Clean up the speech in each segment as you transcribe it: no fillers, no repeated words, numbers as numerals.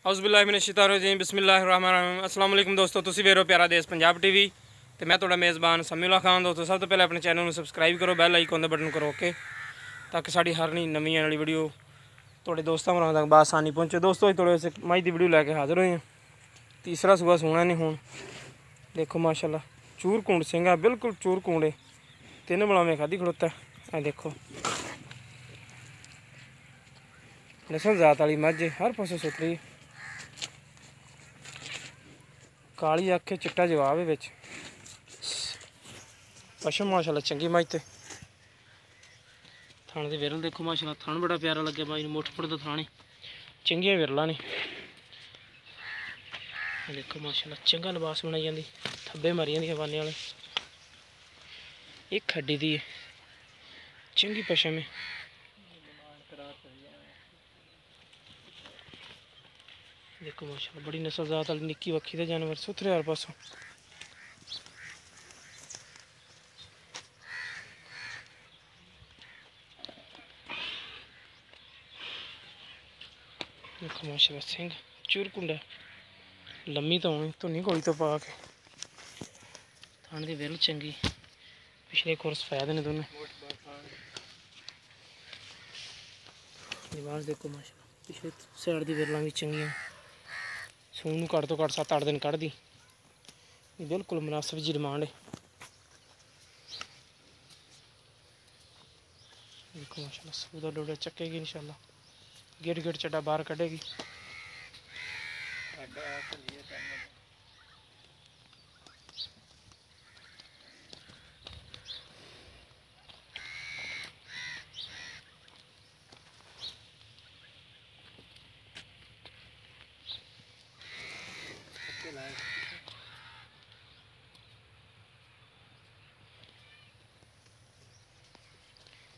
औज़ुबिल्लाहिमिनश्शैतानिर्रजीम बिस्मिल्लाहिर्रहमानिर्रहीम। अस्सलाम वालेकुम दोस्तों, तुसी वेख रहे हो प्यारा देश पंजाब टीवी तो मैं तुहाडा मेज़बान समीउल्लाह खान। दोस्तों सब तो पहले अपने चैनल में सबसक्राइब करो, बैल आइकन का बटन करो ओके, ताकि साड़ी हर नवी आने वाली वीडियो तुहाडे दोस्तों भरावां तक बासानी पहुँचे। दोस्तों अज तुहाडे वास्ते मई की वीडियो लैके हाज़र हुए हैं। तीसरा सूआ सोना नहीं हुण देखो माशाअल्लाह चूर कूंड सिंह है, बिल्कुल चूर कूंड है। 3 बलावें खाधी खड़ोता है। देखो नस्ल जात वाली मझ है, हर पासों सुथरी है। काली अख है, चिट्टा जवाब है बिच। पशम माशाअल्लाह चंगी मझ ते थाने दे विरल देखो माशाअल्लाह, थान बड़ा प्यारा लगे भाई, मुठ फुट दा थाने चंगियां विरला ने। देखो माशाअल्लाह चंगा लिबास बनाई जाती, थब्बे मारी जाती हवाने वाले। एक खड्डी दी है, चंगी पशम है। देखो माशाअल्लाह बड़ी नस्ल जात वाली निक्की वक्खी दे जानवर सुथरे हर पासों। देखो माशाअल्लाह सिंह चूर कुंडा लम्मी तो होनी धुनी कोई तो पा के थाने दी विरल चंगी, पिछले कोर्स फैद ने दोनों। लिबास देखो माशाअल्लाह पिछले साइड दी विरलां भी चंगियां, सून नूं घट तो घट 7-8 दिन कढ़ दी, बिल्कुल मुनासिब जी डिमांड है। देखो माशाअल्लाह सूदा डोडा चक्केगी इंशाअल्लाह, गेट गेट चड्डा बाहर कढ़ेगी।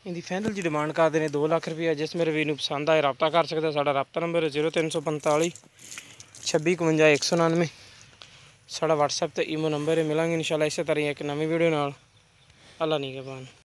इनकी फाइनल जी डिमांड करते हैं 2 लाख रुपया। जिस मेरे वीर पसंद आए रब्ता कर सकते। साडा रब्ता नंबर है 0345 26 51 199। साडा व्हाट्सएप ते ईमो नंबर है। मिलांगे इंशाल्लाह इस तरह एक नवी वीडियो नाल। अल्लाह निगहबान।